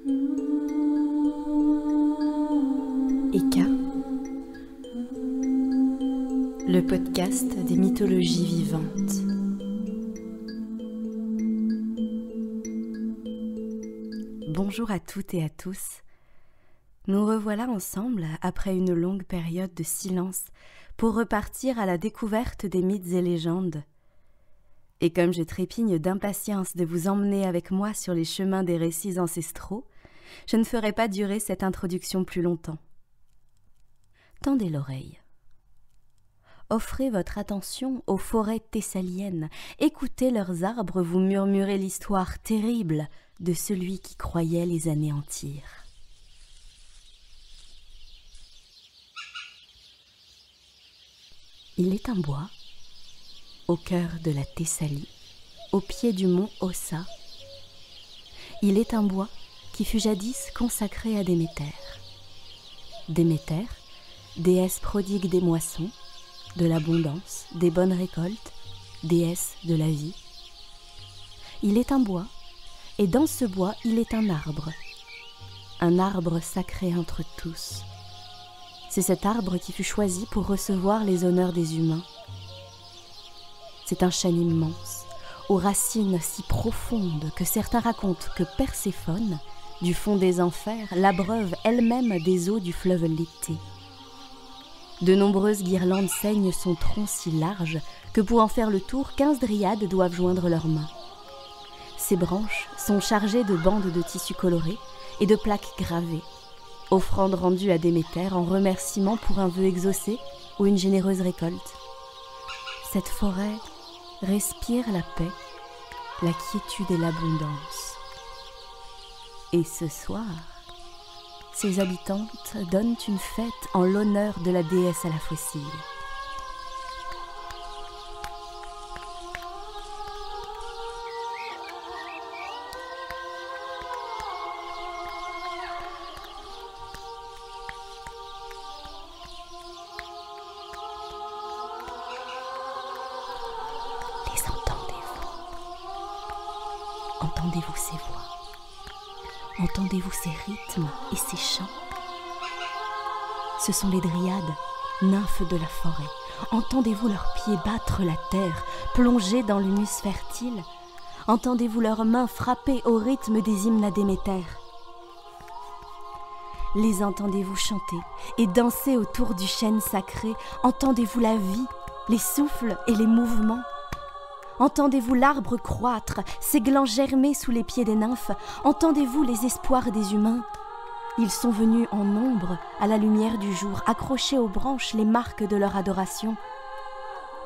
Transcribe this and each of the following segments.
Eka, le podcast des mythologies vivantes. Bonjour à toutes et à tous. Nous revoilà ensemble après une longue période de silence pour repartir à la découverte des mythes et légendes. Et comme je trépigne d'impatience de vous emmener avec moi sur les chemins des récits ancestraux, je ne ferai pas durer cette introduction plus longtemps. Tendez l'oreille. Offrez votre attention aux forêts thessaliennes, écoutez leurs arbres vous murmurer l'histoire terrible de celui qui croyait les anéantir. Il est un bois, au cœur de la Thessalie, au pied du mont Ossa. Il est un bois qui fut jadis consacré à Déméter. Déméter, déesse prodigue des moissons, de l'abondance, des bonnes récoltes, déesse de la vie. Il est un bois, et dans ce bois, il est un arbre sacré entre tous. C'est cet arbre qui fut choisi pour recevoir les honneurs des humains. C'est un chêne immense, aux racines si profondes que certains racontent que Perséphone, du fond des enfers, l'abreuve elle-même des eaux du fleuve Léthé. De nombreuses guirlandes ceignent son tronc si large que pour en faire le tour, 15 dryades doivent joindre leurs mains. Ses branches sont chargées de bandes de tissu coloré et de plaques gravées, offrande rendue à Déméter en remerciement pour un vœu exaucé ou une généreuse récolte. Cette forêt respire la paix, la quiétude et l'abondance. Et ce soir, ses habitantes donnent une fête en l'honneur de la déesse à la fossile. Les entendez-vous? Entendez-vous ces voix? Entendez-vous ces rythmes et ces chants? Ce sont les dryades, nymphes de la forêt. Entendez-vous leurs pieds battre la terre, plonger dans l'humus fertile? Entendez-vous leurs mains frapper au rythme des hymnes à Déméter? Les entendez-vous chanter et danser autour du chêne sacré? Entendez-vous la vie, les souffles et les mouvements? Entendez-vous l'arbre croître, ses glands germer sous les pieds des nymphes? Entendez-vous les espoirs des humains? Ils sont venus en nombre, à la lumière du jour, accrocher aux branches les marques de leur adoration.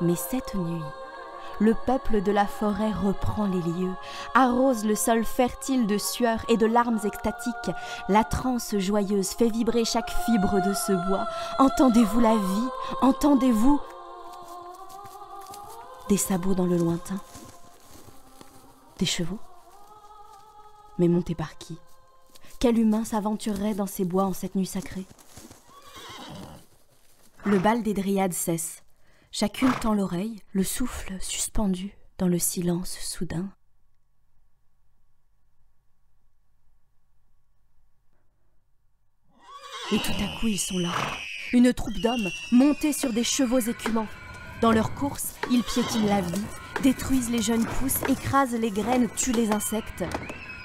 Mais cette nuit, le peuple de la forêt reprend les lieux, arrose le sol fertile de sueur et de larmes extatiques. La transe joyeuse fait vibrer chaque fibre de ce bois. Entendez-vous la vie? Entendez-vous des sabots dans le lointain? Des chevaux? Mais montés par qui? Quel humain s'aventurerait dans ces bois en cette nuit sacrée? Le bal des dryades cesse. Chacune tend l'oreille, le souffle suspendu dans le silence soudain. Et tout à coup, ils sont là. Une troupe d'hommes montés sur des chevaux écumants. Dans leur course, ils piétinent la vie, détruisent les jeunes pousses, écrasent les graines, tuent les insectes.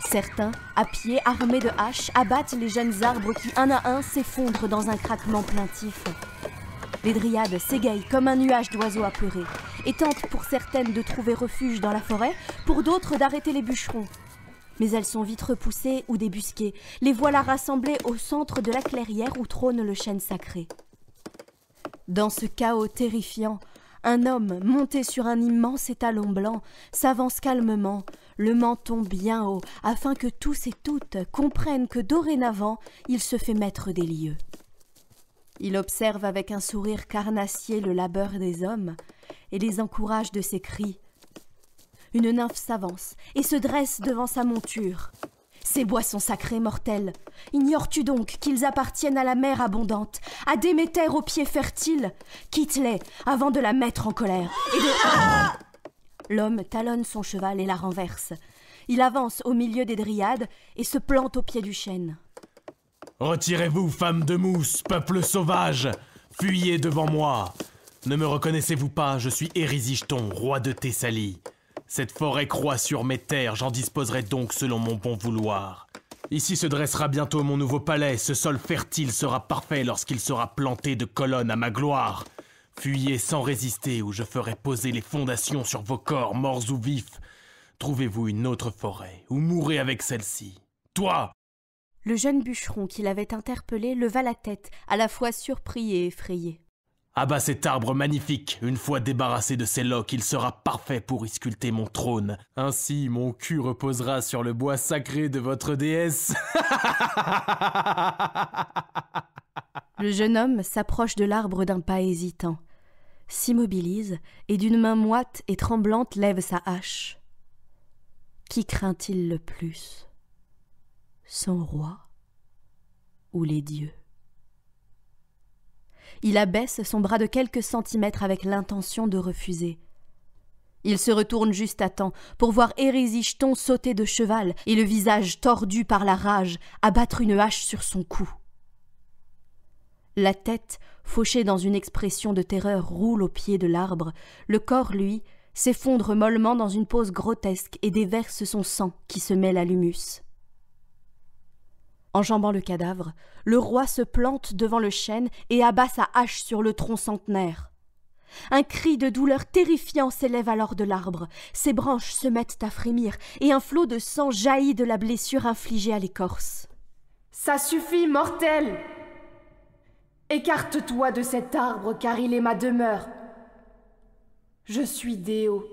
Certains, à pied, armés de haches, abattent les jeunes arbres qui, un à un, s'effondrent dans un craquement plaintif. Les dryades s'égayent comme un nuage d'oiseaux apeurés et tentent pour certaines de trouver refuge dans la forêt, pour d'autres d'arrêter les bûcherons. Mais elles sont vite repoussées ou débusquées. Les voilà rassemblées au centre de la clairière où trône le chêne sacré. Dans ce chaos terrifiant, un homme, monté sur un immense étalon blanc, s'avance calmement, le menton bien haut, afin que tous et toutes comprennent que dorénavant, il se fait maître des lieux. Il observe avec un sourire carnassier le labeur des hommes et les encourage de ses cris. Une nymphe s'avance et se dresse devant sa monture. Ces boissons sacrées mortelles, ignores-tu donc qu'ils appartiennent à la mer abondante, à Déméter aux pieds fertiles? Quitte-les avant de la mettre en colère et de... L'homme talonne son cheval et la renverse. Il avance au milieu des dryades et se plante au pied du chêne. Retirez-vous, femmes de mousse, peuple sauvage! Fuyez devant moi! Ne me reconnaissez-vous pas, je suis Érysichthon, roi de Thessalie. Cette forêt croît sur mes terres, j'en disposerai donc selon mon bon vouloir. Ici se dressera bientôt mon nouveau palais, ce sol fertile sera parfait lorsqu'il sera planté de colonnes à ma gloire. Fuyez sans résister ou je ferai poser les fondations sur vos corps, morts ou vifs. Trouvez-vous une autre forêt ou mourrez avec celle-ci. Toi! Le jeune bûcheron qui l'avait interpellé leva la tête, à la fois surpris et effrayé. Abat cet arbre magnifique, une fois débarrassé de ses loques, il sera parfait pour y sculpter mon trône. Ainsi, mon cul reposera sur le bois sacré de votre déesse. Le jeune homme s'approche de l'arbre d'un pas hésitant, s'immobilise et d'une main moite et tremblante lève sa hache. Qui craint-il le plus? Son roi ou les dieux? Il abaisse son bras de quelques centimètres avec l'intention de refuser. Il se retourne juste à temps pour voir Érysichthon sauter de cheval et le visage tordu par la rage abattre une hache sur son cou. La tête, fauchée dans une expression de terreur, roule au pied de l'arbre. Le corps, lui, s'effondre mollement dans une pose grotesque et déverse son sang qui se mêle à l'humus. Enjambant le cadavre, le roi se plante devant le chêne et abat sa hache sur le tronc centenaire. Un cri de douleur terrifiant s'élève alors de l'arbre, ses branches se mettent à frémir et un flot de sang jaillit de la blessure infligée à l'écorce. « Ça suffit, mortel! Écarte-toi de cet arbre car il est ma demeure. Je suis Déo,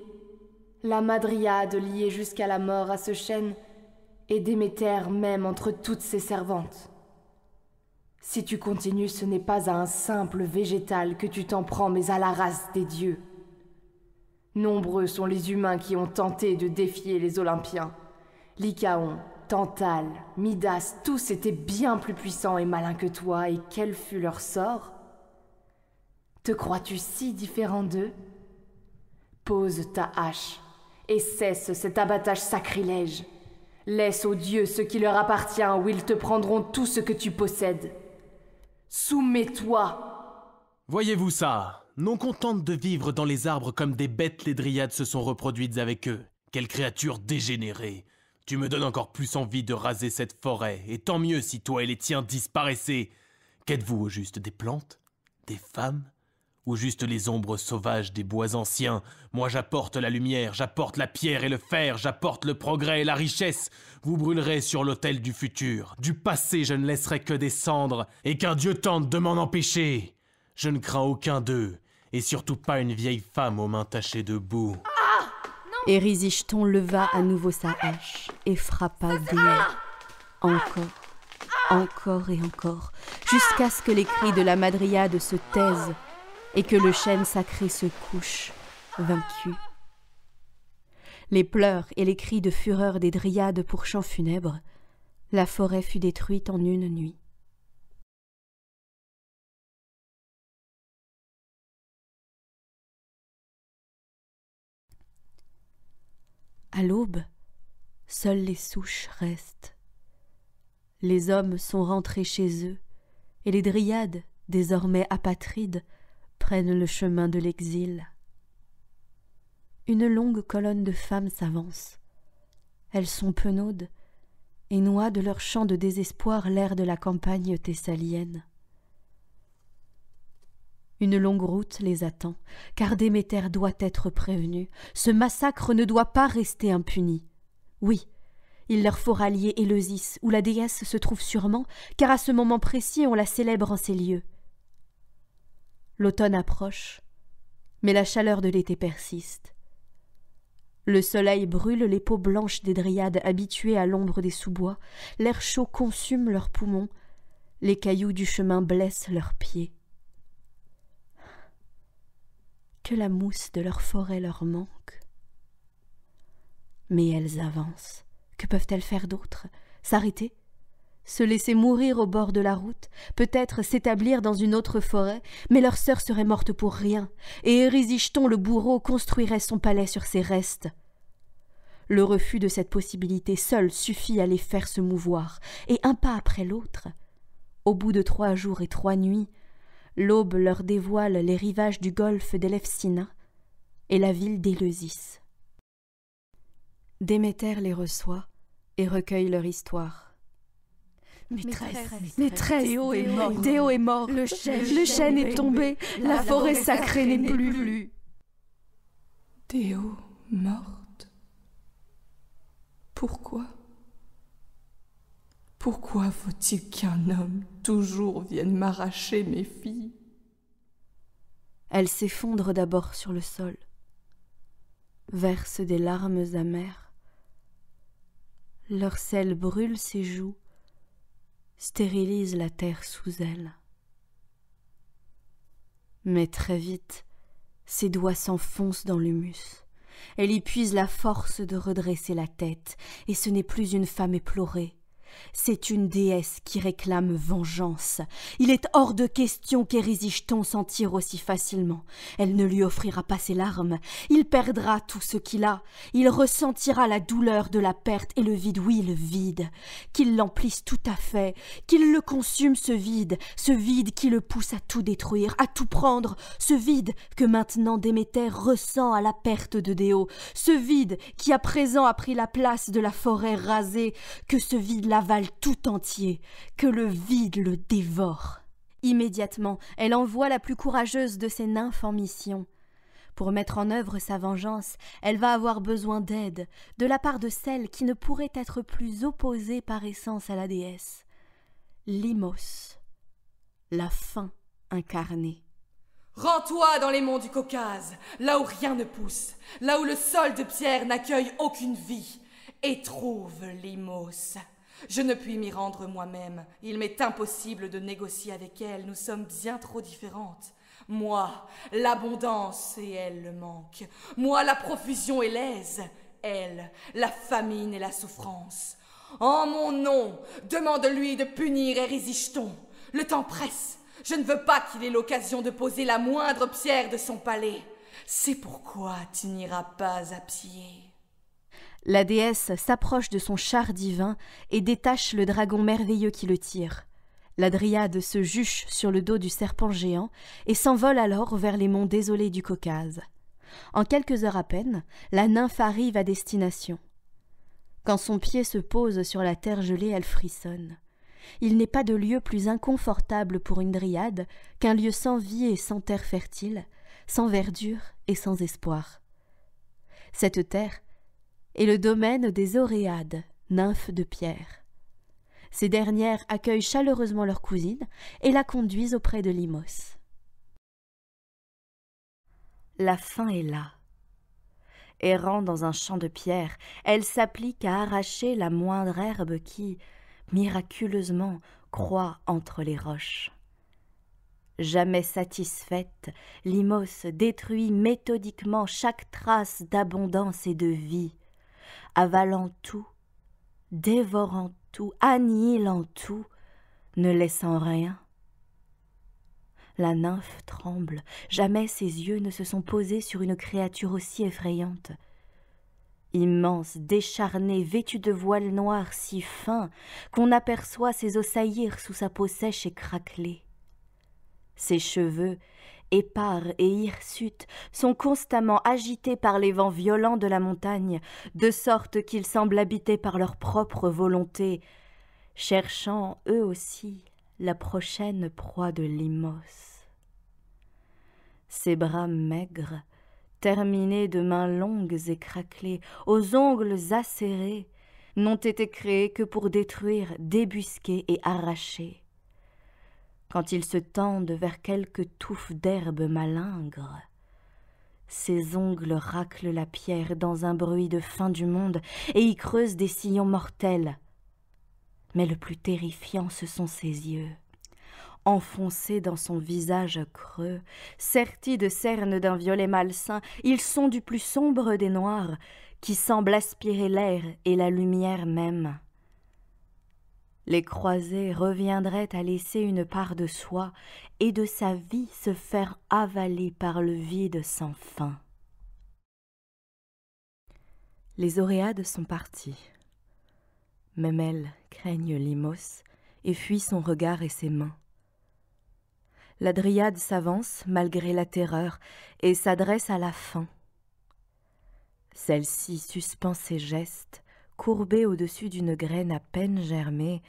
la Madriade liée jusqu'à la mort à ce chêne, et Déméter même entre toutes ses servantes. Si tu continues, ce n'est pas à un simple végétal que tu t'en prends, mais à la race des dieux. Nombreux sont les humains qui ont tenté de défier les Olympiens. Lycaon, Tantale, Midas, tous étaient bien plus puissants et malins que toi, et quel fut leur sort? Te crois-tu si différent d'eux? Pose ta hache et cesse cet abattage sacrilège. Laisse aux dieux ce qui leur appartient ou ils te prendront tout ce que tu possèdes. Soumets-toi! Voyez-vous ça? Non contentes de vivre dans les arbres comme des bêtes, les dryades se sont reproduites avec eux. Quelle créature dégénérée! Tu me donnes encore plus envie de raser cette forêt, et tant mieux si toi et les tiens disparaissez. Qu'êtes-vous au juste, des plantes? Des femmes? Ou juste les ombres sauvages des bois anciens? Moi j'apporte la lumière, j'apporte la pierre et le fer, j'apporte le progrès et la richesse. Vous brûlerez sur l'autel du futur. Du passé je ne laisserai que des cendres, et qu'un dieu tente de m'en empêcher. Je ne crains aucun d'eux, et surtout pas une vieille femme aux mains tachées de boue. Érysichthon leva à nouveau sa hache et frappa Déo. Encore et encore, jusqu'à ce que les cris de la Madriade se taisent et que le chêne sacré se couche, vaincu. Les pleurs et les cris de fureur des dryades pour chants funèbres, la forêt fut détruite en une nuit. À l'aube, seules les souches restent. Les hommes sont rentrés chez eux, et les dryades, désormais apatrides, prennent le chemin de l'exil. Une longue colonne de femmes s'avance. Elles sont penaudes et noient de leur chant de désespoir l'air de la campagne thessalienne. Une longue route les attend, car Déméter doit être prévenu. Ce massacre ne doit pas rester impuni. Oui, il leur faut rallier Éleusis, où la déesse se trouve sûrement, car à ce moment précis on la célèbre en ces lieux. L'automne approche, mais la chaleur de l'été persiste. Le soleil brûle les peaux blanches des dryades habituées à l'ombre des sous-bois, l'air chaud consume leurs poumons, les cailloux du chemin blessent leurs pieds. Que la mousse de leur forêt leur manque. Mais elles avancent. Que peuvent-elles faire d'autre? S'arrêter? Se laisser mourir au bord de la route? Peut-être s'établir dans une autre forêt? Mais leur sœur serait morte pour rien, et Érysichthon le bourreau construirait son palais sur ses restes. Le refus de cette possibilité seul suffit à les faire se mouvoir, et un pas après l'autre, au bout de 3 jours et 3 nuits, l'aube leur dévoile les rivages du golfe d'Elefsina et la ville d'Éleusis. Déméter les reçoit et recueille leur histoire. Maîtresse, Déo est mort, le chêne est tombé, la forêt sacrée n'est plus. Déo morte. Pourquoi? Pourquoi faut-il qu'un homme toujours vienne m'arracher mes filles? Elle s'effondre d'abord sur le sol, verse des larmes amères. Leur sel brûle ses joues, stérilise la terre sous elle. Mais très vite, ses doigts s'enfoncent dans l'humus. Elle y puise la force de redresser la tête, et ce n'est plus une femme éplorée. C'est une déesse qui réclame vengeance. Il est hors de question qu'Érysichthon s'en tire aussi facilement. Elle ne lui offrira pas ses larmes. Il perdra tout ce qu'il a. Il ressentira la douleur de la perte et le vide, oui, le vide. Qu'il l'emplisse tout à fait, qu'il le consume ce vide qui le pousse à tout détruire, à tout prendre, ce vide que maintenant Déméter ressent à la perte de Déo, ce vide qui à présent a pris la place de la forêt rasée, que ce vide l'avale tout entier, que le vide le dévore. Immédiatement, elle envoie la plus courageuse de ses nymphes en mission. Pour mettre en œuvre sa vengeance, elle va avoir besoin d'aide, de la part de celle qui ne pourrait être plus opposée par essence à la déesse. Limos, la faim incarnée. Rends-toi dans les monts du Caucase, là où rien ne pousse, là où le sol de pierre n'accueille aucune vie, et trouve Limos. Je ne puis m'y rendre moi-même. Il m'est impossible de négocier avec elle. Nous sommes bien trop différentes. Moi, l'abondance et elle le manque. Moi, la profusion et l'aise. Elle, la famine et la souffrance. En mon nom, demande-lui de punir Érysichthon. Le temps presse. Je ne veux pas qu'il ait l'occasion de poser la moindre pierre de son palais. C'est pourquoi tu n'iras pas à pied. La déesse s'approche de son char divin et détache le dragon merveilleux qui le tire. La dryade se juche sur le dos du serpent géant et s'envole alors vers les monts désolés du Caucase. En quelques heures à peine, la nymphe arrive à destination. Quand son pied se pose sur la terre gelée, elle frissonne. Il n'est pas de lieu plus inconfortable pour une dryade qu'un lieu sans vie et sans terre fertile, sans verdure et sans espoir. Cette terre est le domaine des Oréades, nymphes de pierre. Ces dernières accueillent chaleureusement leur cousine et la conduisent auprès de Limos. La faim est là. Errant dans un champ de pierre, elle s'applique à arracher la moindre herbe qui, miraculeusement, croît entre les roches. Jamais satisfaite, Limos détruit méthodiquement chaque trace d'abondance et de vie, avalant tout, dévorant tout, annihilant tout, ne laissant rien. La nymphe tremble, jamais ses yeux ne se sont posés sur une créature aussi effrayante. Immense, décharnée, vêtue de voiles noirs si fins qu'on aperçoit ses os saillir sous sa peau sèche et craquelée. Ses cheveux, épars et hirsutes, sont constamment agités par les vents violents de la montagne, de sorte qu'ils semblent habités par leur propre volonté, cherchant, eux aussi, la prochaine proie de Limos. Ses bras maigres, terminés de mains longues et craquelées, aux ongles acérés, n'ont été créés que pour détruire, débusquer et arracher. Quand ils se tendent vers quelque touffe d'herbe malingre, ses ongles raclent la pierre dans un bruit de fin du monde et y creusent des sillons mortels. Mais le plus terrifiant, ce sont ses yeux. Enfoncés dans son visage creux, sertis de cernes d'un violet malsain, ils sont du plus sombre des noirs, qui semblent aspirer l'air et la lumière même. Les croisés reviendraient à laisser une part de soi et de sa vie se faire avaler par le vide sans fin. Les Oréades sont parties. Même elles craignent Limos et fuient son regard et ses mains. La Dryade s'avance malgré la terreur et s'adresse à la faim. Celle-ci suspend ses gestes, courbée au-dessus d'une graine à peine germée,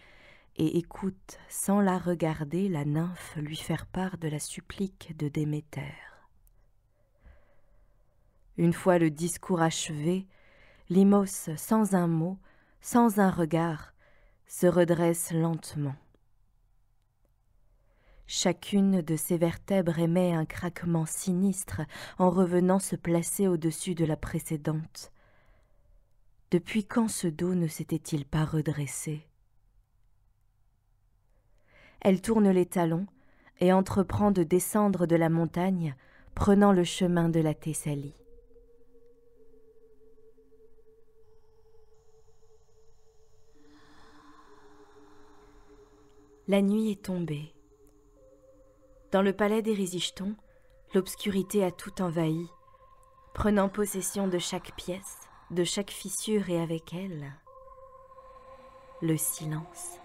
et écoute sans la regarder la nymphe lui faire part de la supplique de Déméter. Une fois le discours achevé, Limos, sans un mot, sans un regard, se redresse lentement. Chacune de ses vertèbres émet un craquement sinistre en revenant se placer au-dessus de la précédente. Depuis quand ce dos ne s'était-il pas redressé? Elle tourne les talons et entreprend de descendre de la montagne, prenant le chemin de la Thessalie. La nuit est tombée. Dans le palais d'Érysichthon, l'obscurité a tout envahi, prenant possession de chaque pièce, de chaque fissure et avec elle, le silence.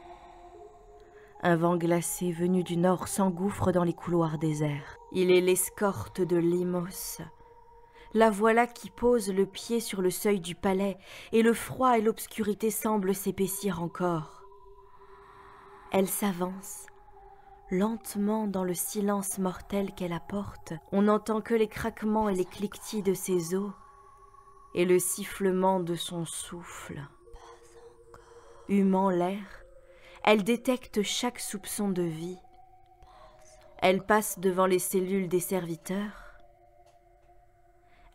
Un vent glacé venu du nord s'engouffre dans les couloirs déserts. Il est l'escorte de Limos. La voilà qui pose le pied sur le seuil du palais, et le froid et l'obscurité semblent s'épaissir encore. Elle s'avance, lentement dans le silence mortel qu'elle apporte. On n'entend que les craquements et les cliquetis de ses os et le sifflement de son souffle. Humant l'air, elle détecte chaque soupçon de vie. Elle passe devant les cellules des serviteurs.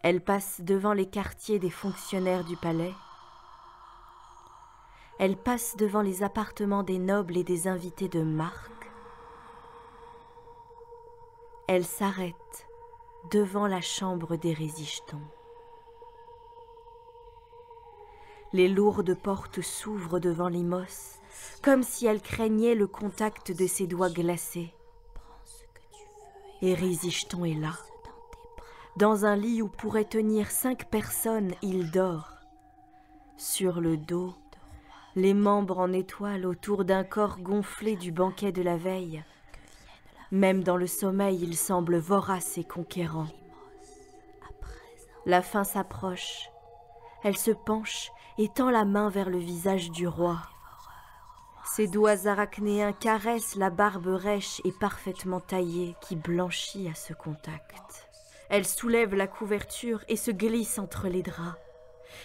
Elle passe devant les quartiers des fonctionnaires du palais. Elle passe devant les appartements des nobles et des invités de marque. Elle s'arrête devant la chambre d'Érysichthon. Les lourdes portes s'ouvrent devant Limos, comme si elle craignait le contact de ses doigts glacés. Érysichthon est là. Dans un lit où pourraient tenir 5 personnes, il dort. Sur le dos, les membres en étoile autour d'un corps gonflé du banquet de la veille. Même dans le sommeil, il semble vorace et conquérant. La fin s'approche. Elle se penche et tend la main vers le visage du roi. Ses doigts arachnéens caressent la barbe rêche et parfaitement taillée qui blanchit à ce contact. Elle soulève la couverture et se glisse entre les draps.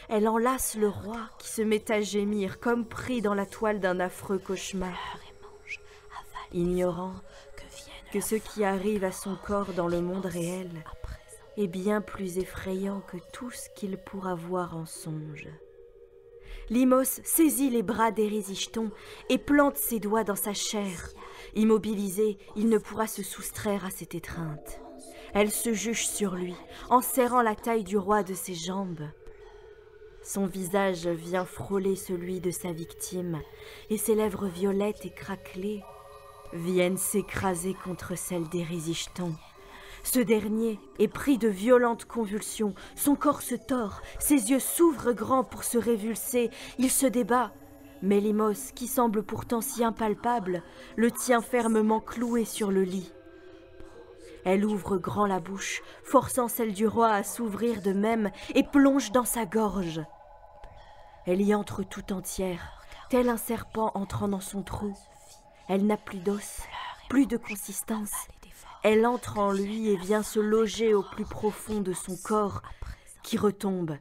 Elle enlace le roi qui se met à gémir comme pris dans la toile d'un affreux cauchemar, ignorant que ce qui arrive à son corps dans le monde réel est bien plus effrayant que tout ce qu'il pourra voir en songe. Limos saisit les bras d'Érysichthon et plante ses doigts dans sa chair. Immobilisé, il ne pourra se soustraire à cette étreinte. Elle se juche sur lui, en serrant la taille du roi de ses jambes. Son visage vient frôler celui de sa victime, et ses lèvres violettes et craquelées viennent s'écraser contre celles d'Érysichthon. Ce dernier est pris de violentes convulsions, son corps se tord, ses yeux s'ouvrent grands pour se révulser, il se débat. Mais Limos, qui semble pourtant si impalpable, le tient fermement cloué sur le lit. Elle ouvre grand la bouche, forçant celle du roi à s'ouvrir de même, et plonge dans sa gorge. Elle y entre tout entière, tel un serpent entrant dans son trou. Elle n'a plus d'os, plus de consistance. Elle entre en lui et vient se loger au plus profond de son corps, qui retombe,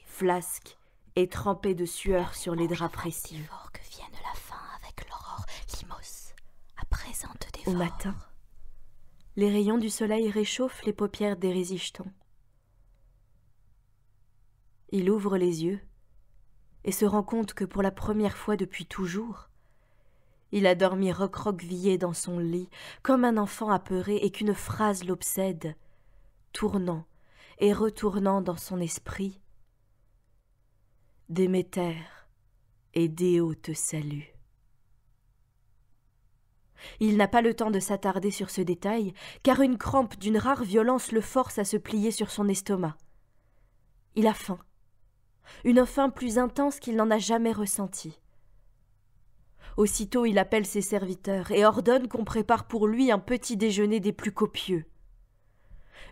flasque et trempé de sueur sur les draps précieux. Au matin, les rayons du soleil réchauffent les paupières d'Érysichthon. Il ouvre les yeux et se rend compte que pour la première fois depuis toujours, il a dormi recroquevillé dans son lit, comme un enfant apeuré, et qu'une phrase l'obsède, tournant et retournant dans son esprit. Déméter et Déo te saluent. Il n'a pas le temps de s'attarder sur ce détail, car une crampe d'une rare violence le force à se plier sur son estomac. Il a faim. une faim plus intense qu'il n'en a jamais ressentie. Aussitôt il appelle ses serviteurs et ordonne qu'on prépare pour lui un petit déjeuner des plus copieux.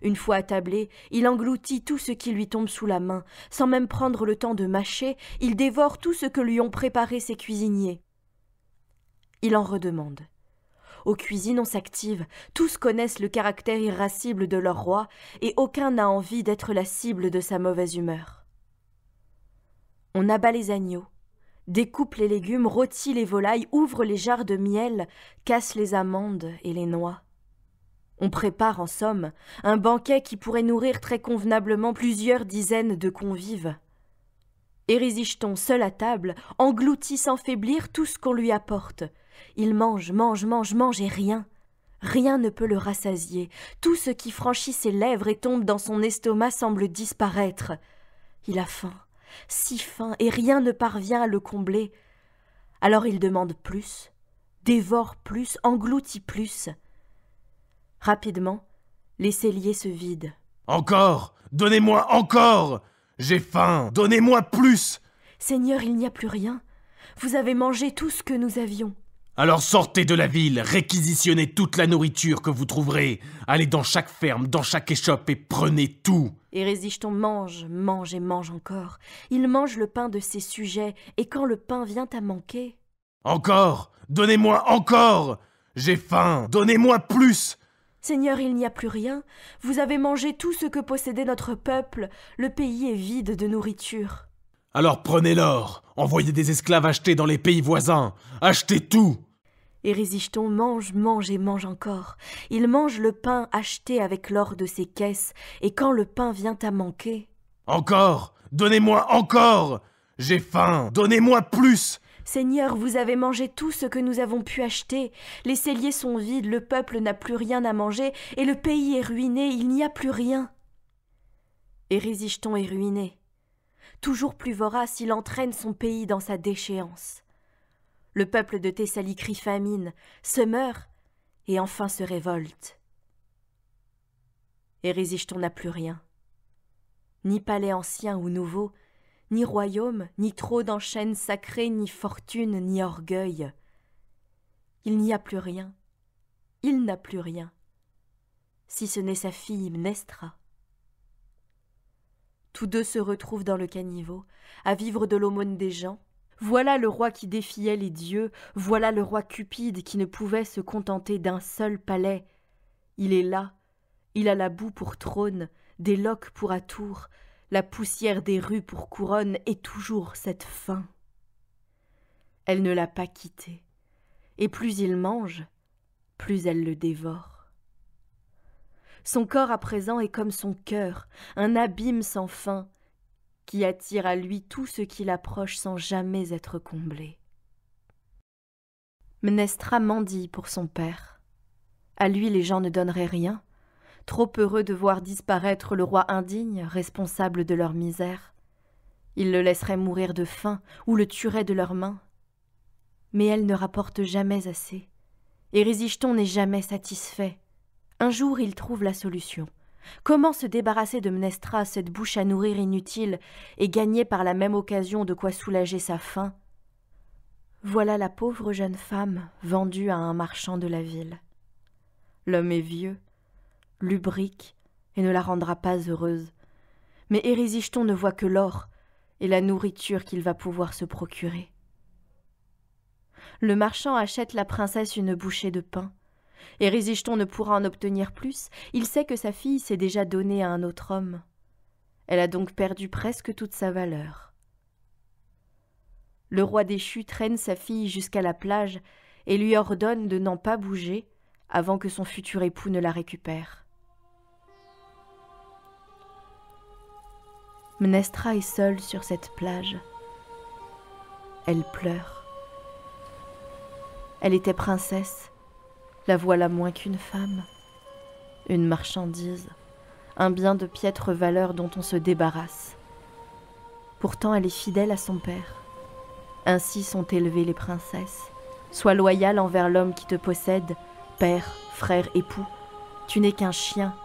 Une fois attablé, il engloutit tout ce qui lui tombe sous la main, sans même prendre le temps de mâcher, il dévore tout ce que lui ont préparé ses cuisiniers. Il en redemande. Aux cuisines on s'active, tous connaissent le caractère irascible de leur roi, et aucun n'a envie d'être la cible de sa mauvaise humeur. On abat les agneaux, découpe les légumes, rôtit les volailles, ouvre les jarres de miel, casse les amandes et les noix. On prépare, en somme, un banquet qui pourrait nourrir très convenablement plusieurs dizaines de convives. Érisicton, seul à table, engloutit sans faiblir tout ce qu'on lui apporte. Il mange, mange, mange, mange et rien ne peut le rassasier. Tout ce qui franchit ses lèvres et tombe dans son estomac semble disparaître. Il a faim, si faim, et rien ne parvient à le combler. Alors il demande plus, dévore plus, engloutit plus. Rapidement, les celliers se vident. « Encore! Donnez-moi encore! J'ai faim! Donnez-moi plus! » »« Seigneur, il n'y a plus rien. Vous avez mangé tout ce que nous avions. » »« Alors sortez de la ville, réquisitionnez toute la nourriture que vous trouverez. Allez dans chaque ferme, dans chaque échoppe et prenez tout. » Érisicton mange, mange et mange encore. Il mange le pain de ses sujets, et quand le pain vient à manquer... « Encore! Donnez-moi encore! J'ai faim! Donnez-moi plus! » »« Seigneur, il n'y a plus rien. Vous avez mangé tout ce que possédait notre peuple. Le pays est vide de nourriture. » »« Alors prenez l'or. Envoyez des esclaves acheter dans les pays voisins. Achetez tout. » Érisicton mange, mange et mange encore. Il mange le pain acheté avec l'or de ses caisses, et quand le pain vient à manquer... « Encore! Donnez-moi encore! J'ai faim! Donnez-moi plus! » »« Seigneur, vous avez mangé tout ce que nous avons pu acheter. Les celliers sont vides, le peuple n'a plus rien à manger, et le pays est ruiné, il n'y a plus rien. » Érisicton est ruiné. Toujours plus vorace, il entraîne son pays dans sa déchéance. Le peuple de Thessalie crie famine, se meurt, et enfin se révolte. Érisicton n'a plus rien. Ni palais ancien ou nouveau, ni royaume, ni trône d'enchaîne sacré, ni fortune, ni orgueil. Il n'y a plus rien. Il n'a plus rien. Si ce n'est sa fille Mnestra. Tous deux se retrouvent dans le caniveau, à vivre de l'aumône des gens. Voilà le roi qui défiait les dieux, voilà le roi cupide qui ne pouvait se contenter d'un seul palais. Il est là, il a la boue pour trône, des loques pour atour, la poussière des rues pour couronne, et toujours cette faim. Elle ne l'a pas quitté, et plus il mange, plus elle le dévore. Son corps à présent est comme son cœur, un abîme sans fin, qui attire à lui tout ce qui l'approche sans jamais être comblé. Mnestra mendie pour son père. À lui les gens ne donneraient rien, trop heureux de voir disparaître le roi indigne, responsable de leur misère. Ils le laisseraient mourir de faim ou le tueraient de leurs mains. Mais elle ne rapporte jamais assez. Érisicton n'est jamais satisfait. Un jour, il trouve la solution. Comment se débarrasser de Mnestra, cette bouche à nourrir inutile, et gagner par la même occasion de quoi soulager sa faim? Voilà la pauvre jeune femme vendue à un marchand de la ville. L'homme est vieux, lubrique, et ne la rendra pas heureuse. Mais Érisicton ne voit que l'or et la nourriture qu'il va pouvoir se procurer. Le marchand achète la princesse une bouchée de pain. Érisicton ne pourra en obtenir plus, il sait que sa fille s'est déjà donnée à un autre homme. Elle a donc perdu presque toute sa valeur. Le roi déchu traîne sa fille jusqu'à la plage et lui ordonne de n'en pas bouger avant que son futur époux ne la récupère. Mnestra est seule sur cette plage. Elle pleure. Elle était princesse. La voilà moins qu'une femme, une marchandise, un bien de piètre valeur dont on se débarrasse. Pourtant elle est fidèle à son père. Ainsi sont élevées les princesses. Sois loyal envers l'homme qui te possède, père, frère, époux. Tu n'es qu'un chien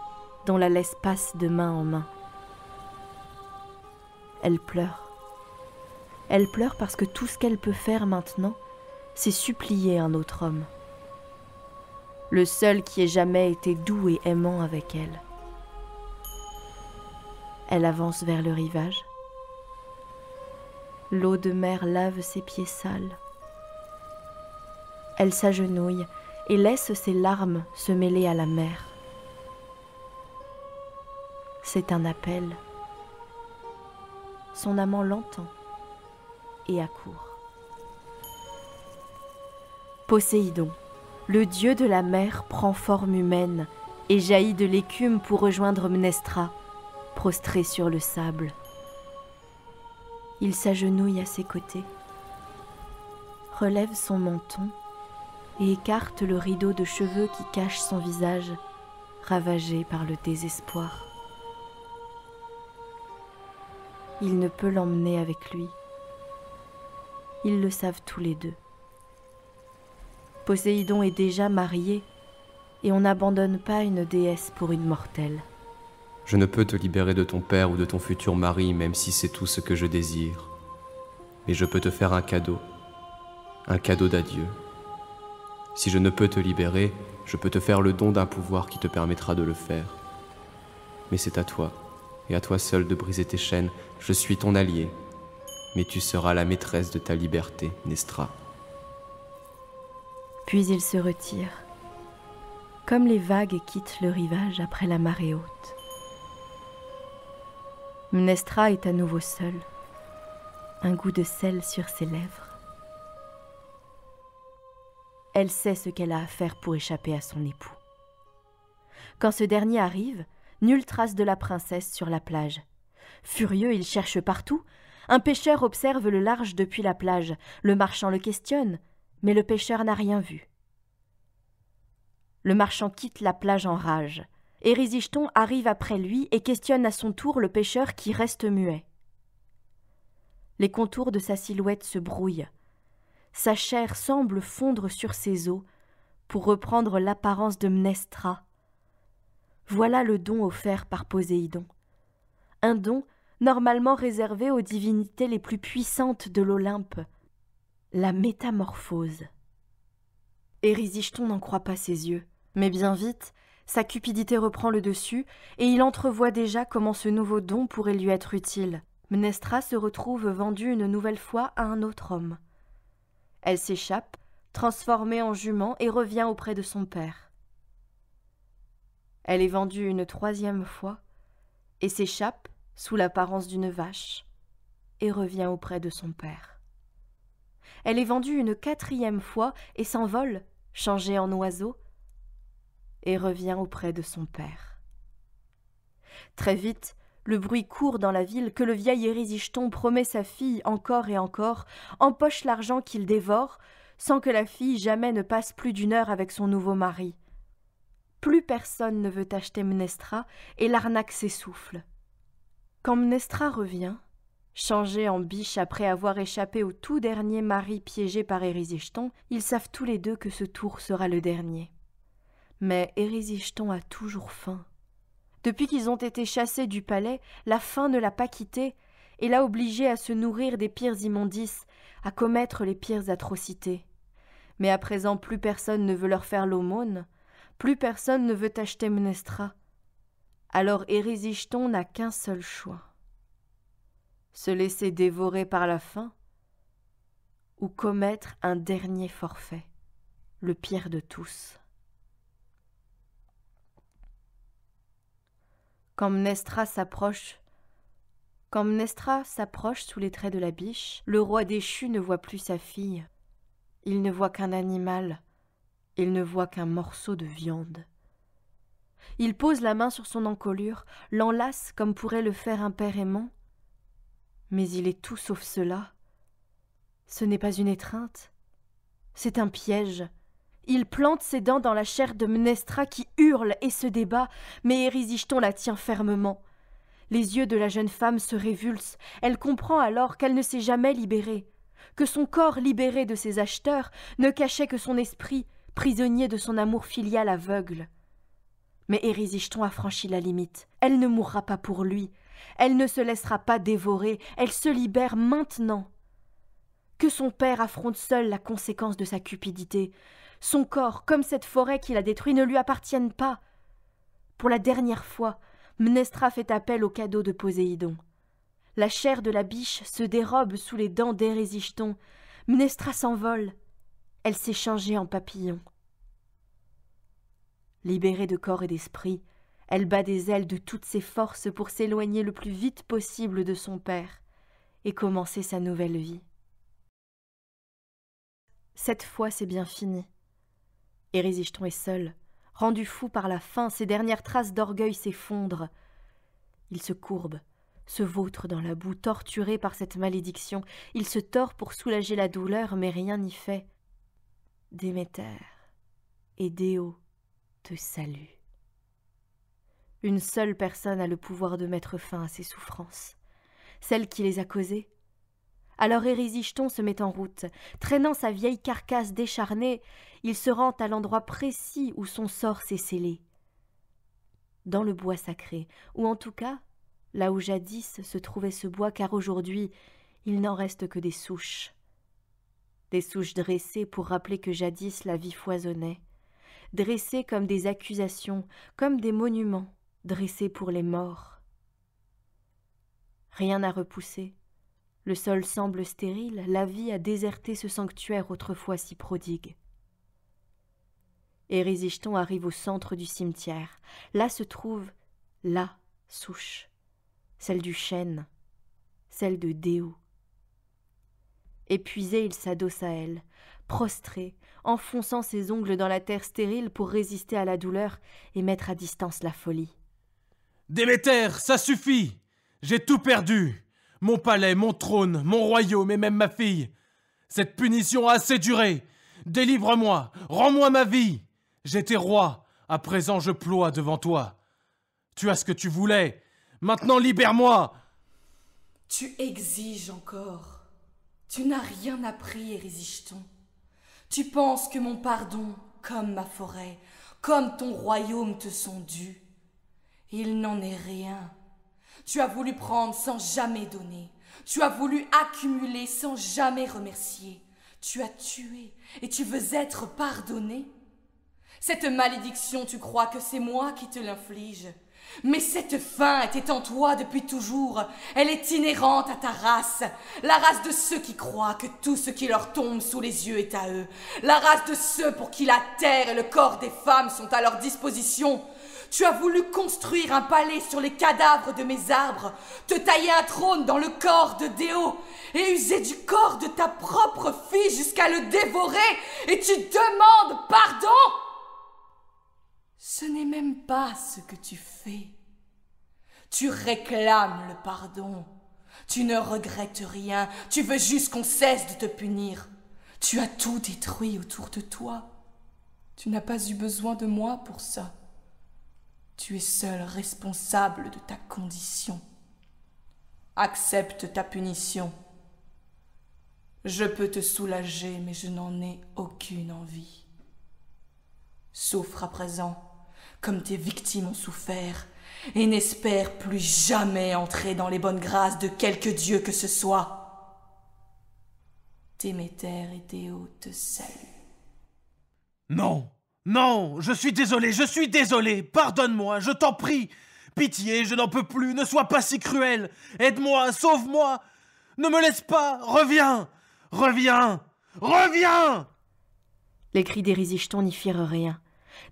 dont la laisse passe de main en main. Elle pleure. Elle pleure parce que tout ce qu'elle peut faire maintenant, c'est supplier un autre homme. Le seul qui ait jamais été doux et aimant avec elle. Elle avance vers le rivage. L'eau de mer lave ses pieds sales. Elle s'agenouille et laisse ses larmes se mêler à la mer. C'est un appel. Son amant l'entend et accourt. Poséidon, le dieu de la mer, prend forme humaine et jaillit de l'écume pour rejoindre Mnestra, prostrée sur le sable. Il s'agenouille à ses côtés, relève son menton et écarte le rideau de cheveux qui cache son visage, ravagé par le désespoir. Il ne peut l'emmener avec lui. Ils le savent tous les deux. Poséidon est déjà marié et on n'abandonne pas une déesse pour une mortelle. Je ne peux te libérer de ton père ou de ton futur mari, même si c'est tout ce que je désire. Mais je peux te faire un cadeau d'adieu. Si je ne peux te libérer, je peux te faire le don d'un pouvoir qui te permettra de le faire. Mais c'est à toi, et à toi seul de briser tes chaînes. Je suis ton allié, mais tu seras la maîtresse de ta liberté, Mnestra. Puis il se retire, comme les vagues quittent le rivage après la marée haute. Mnestra est à nouveau seule, un goût de sel sur ses lèvres. Elle sait ce qu'elle a à faire pour échapper à son époux. Quand ce dernier arrive, nulle trace de la princesse sur la plage. Furieux, il cherche partout. Un pêcheur observe le large depuis la plage. Le marchand le questionne, mais le pêcheur n'a rien vu. Le marchand quitte la plage en rage. Érysichthon arrive après lui et questionne à son tour le pêcheur qui reste muet. Les contours de sa silhouette se brouillent. Sa chair semble fondre sur ses os pour reprendre l'apparence de Mnestra. Voilà le don offert par Poséidon. Un don normalement réservé aux divinités les plus puissantes de l'Olympe, la métamorphose. Érysichthon n'en croit pas ses yeux, mais bien vite, sa cupidité reprend le dessus et il entrevoit déjà comment ce nouveau don pourrait lui être utile. Mnestra se retrouve vendue une nouvelle fois à un autre homme. Elle s'échappe, transformée en jument, et revient auprès de son père. Elle est vendue une troisième fois et s'échappe sous l'apparence d'une vache et revient auprès de son père. Elle est vendue une quatrième fois et s'envole, changée en oiseau, et revient auprès de son père. Très vite, le bruit court dans la ville que le vieil Érysichthon promet sa fille encore et encore, empoche l'argent qu'il dévore, sans que la fille jamais ne passe plus d'une heure avec son nouveau mari. Plus personne ne veut acheter Mnestra et l'arnaque s'essouffle. Quand Mnestra revient, changée en biche après avoir échappé au tout dernier mari piégé par Érysichthon, ils savent tous les deux que ce tour sera le dernier. Mais Érysichthon a toujours faim. Depuis qu'ils ont été chassés du palais, la faim ne l'a pas quitté et l'a obligé à se nourrir des pires immondices, à commettre les pires atrocités. Mais à présent, plus personne ne veut leur faire l'aumône, plus personne ne veut acheter Mnestra. Alors Érysichthon n'a qu'un seul choix. Se laisser dévorer par la faim ou commettre un dernier forfait, le pire de tous. Quand Mnestra s'approche sous les traits de la biche, le roi déchu ne voit plus sa fille. Il ne voit qu'un animal, il ne voit qu'un morceau de viande. Il pose la main sur son encolure, l'enlace comme pourrait le faire un père aimant. Mais il est tout sauf cela. Ce n'est pas une étreinte, c'est un piège. Il plante ses dents dans la chair de Mnestra qui hurle et se débat, mais Érysichthon la tient fermement. Les yeux de la jeune femme se révulsent. Elle comprend alors qu'elle ne s'est jamais libérée, que son corps libéré de ses acheteurs ne cachait que son esprit, prisonnier de son amour filial aveugle. Mais Érysichthon a franchi la limite. Elle ne mourra pas pour lui. Elle ne se laissera pas dévorer. Elle se libère maintenant. Que son père affronte seul la conséquence de sa cupidité. Son corps, comme cette forêt qu'il a détruite, ne lui appartiennent pas. Pour la dernière fois, Mnestra fait appel au cadeau de Poséidon. La chair de la biche se dérobe sous les dents d'Érésichthon. Mnestra s'envole. Elle s'est changée en papillon. Libérée de corps et d'esprit, elle bat des ailes de toutes ses forces pour s'éloigner le plus vite possible de son père et commencer sa nouvelle vie. Cette fois, c'est bien fini. Érésichthon est seul. Rendu fou par la faim, ses dernières traces d'orgueil s'effondrent. Il se courbe, se vautre dans la boue, torturé par cette malédiction. Il se tord pour soulager la douleur, mais rien n'y fait. Déméter et Déo te saluent. Une seule personne a le pouvoir de mettre fin à ses souffrances, celle qui les a causées. Alors Érésichthon se met en route. Traînant sa vieille carcasse décharnée, il se rend à l'endroit précis où son sort s'est scellé. Dans le bois sacré, ou en tout cas, là où jadis se trouvait ce bois, car aujourd'hui, il n'en reste que des souches. Des souches dressées pour rappeler que jadis la vie foisonnait, dressées comme des accusations, comme des monuments, dressés pour les morts. Rien n'a repoussé. Le sol semble stérile, la vie a déserté ce sanctuaire autrefois si prodigue. Érésichthon arrive au centre du cimetière. Là se trouve la souche, celle du chêne, celle de Déo. Épuisé, il s'adosse à elle, prostré, enfonçant ses ongles dans la terre stérile pour résister à la douleur et mettre à distance la folie. Déméter, ça suffit! J'ai tout perdu! Mon palais, mon trône, mon royaume et même ma fille. Cette punition a assez duré. Délivre-moi, rends-moi ma vie. J'étais roi, à présent je ploie devant toi. Tu as ce que tu voulais, maintenant libère-moi. Tu exiges encore. Tu n'as rien appris, Érésichthon. Tu penses que mon pardon, comme ma forêt, comme ton royaume te sont dus. Il n'en est rien. Tu as voulu prendre sans jamais donner. Tu as voulu accumuler sans jamais remercier. Tu as tué et tu veux être pardonné. Cette malédiction, tu crois que c'est moi qui te l'inflige. Mais cette faim était en toi depuis toujours. Elle est inhérente à ta race. La race de ceux qui croient que tout ce qui leur tombe sous les yeux est à eux. La race de ceux pour qui la terre et le corps des femmes sont à leur disposition. Tu as voulu construire un palais sur les cadavres de mes arbres, te tailler un trône dans le corps de Déo et user du corps de ta propre fille jusqu'à le dévorer, et tu demandes pardon? Ce n'est même pas ce que tu fais. Tu réclames le pardon. Tu ne regrettes rien, tu veux juste qu'on cesse de te punir. Tu as tout détruit autour de toi. Tu n'as pas eu besoin de moi pour ça. Tu es seul responsable de ta condition. Accepte ta punition. Je peux te soulager, mais je n'en ai aucune envie. Souffre à présent, comme tes victimes ont souffert, et n'espère plus jamais entrer dans les bonnes grâces de quelque dieu que ce soit. Déméter et Déo te saluent. Non! Non, je suis désolé, pardonne-moi, je t'en prie. Pitié, je n'en peux plus, ne sois pas si cruel. Aide-moi, sauve-moi. Ne me laisse pas, reviens, reviens, reviens. Les cris d'Érésichthon n'y firent rien.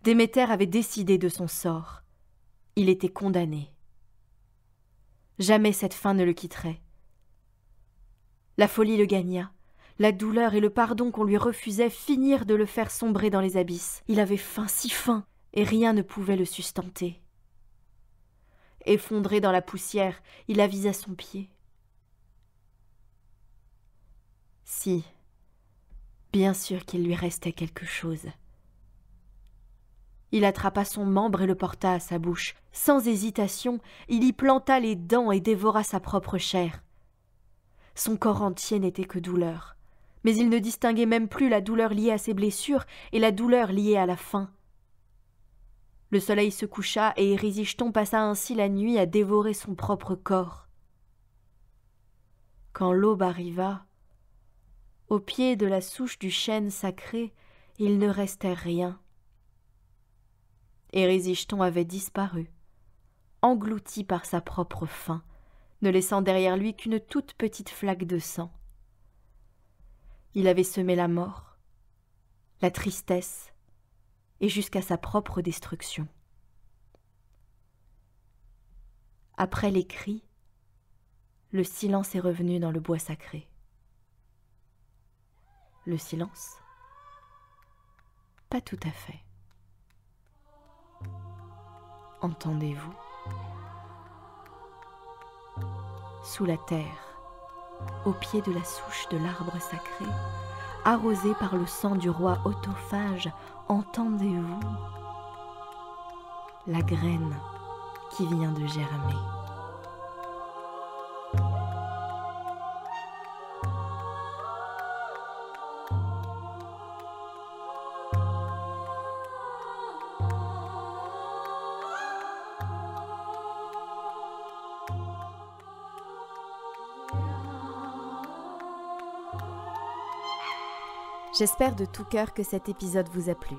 Déméter avait décidé de son sort. Il était condamné. Jamais cette faim ne le quitterait. La folie le gagna. La douleur et le pardon qu'on lui refusait finirent de le faire sombrer dans les abysses. Il avait faim, si faim, et rien ne pouvait le sustenter. Effondré dans la poussière, il avisa son pied. Si, bien sûr qu'il lui restait quelque chose. Il attrapa son membre et le porta à sa bouche. Sans hésitation, il y planta les dents et dévora sa propre chair. Son corps entier n'était que douleur. Mais il ne distinguait même plus la douleur liée à ses blessures et la douleur liée à la faim. Le soleil se coucha et Érésichthon passa ainsi la nuit à dévorer son propre corps. Quand l'aube arriva, Au pied de la souche du chêne sacré, il ne restait rien. Érysichthon avait disparu, englouti par sa propre faim, ne laissant derrière lui qu'une toute petite flaque de sang. Il avait semé la mort, la tristesse, et jusqu'à sa propre destruction. Après les cris, le silence est revenu dans le bois sacré. Le silence? Pas tout à fait. Entendez-vous? Sous la terre, au pied de la souche de l'arbre sacré, arrosé par le sang du roi autophage, entendez-vous la graine qui vient de germer? J'espère de tout cœur que cet épisode vous a plu.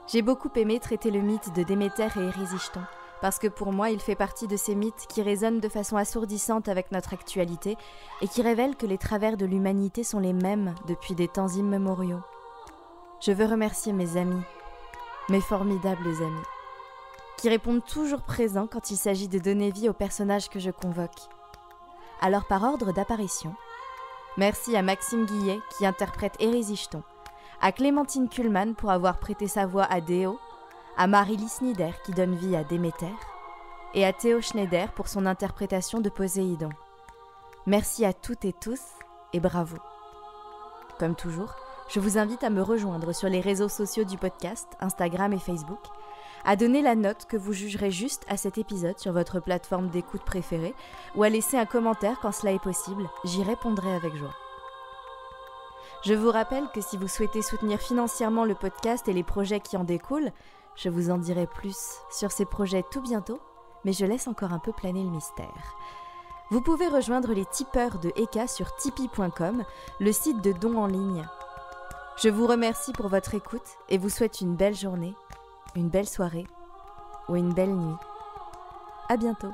J'ai beaucoup aimé traiter le mythe de Déméter et Érysichthon, parce que pour moi, il fait partie de ces mythes qui résonnent de façon assourdissante avec notre actualité et qui révèlent que les travers de l'humanité sont les mêmes depuis des temps immémoriaux. Je veux remercier mes amis, mes formidables amis, qui répondent toujours présents quand il s'agit de donner vie aux personnages que je convoque. Alors par ordre d'apparition, merci à Maxime Guillet qui interprète Érysichthon, à Clémentine Kuhlmann pour avoir prêté sa voix à Déo, à Marie-Lise Snider qui donne vie à Déméter, et à Théo Schneider pour son interprétation de Poséidon. Merci à toutes et tous et bravo. Comme toujours, je vous invite à me rejoindre sur les réseaux sociaux du podcast, Instagram et Facebook, à donner la note que vous jugerez juste à cet épisode sur votre plateforme d'écoute préférée ou à laisser un commentaire quand cela est possible, j'y répondrai avec joie. Je vous rappelle que si vous souhaitez soutenir financièrement le podcast et les projets qui en découlent, je vous en dirai plus sur ces projets tout bientôt, mais je laisse encore un peu planer le mystère. Vous pouvez rejoindre les tipeurs de Eka sur tipeee.com, le site de dons en ligne. Je vous remercie pour votre écoute et vous souhaite une belle journée, une belle soirée ou une belle nuit. À bientôt.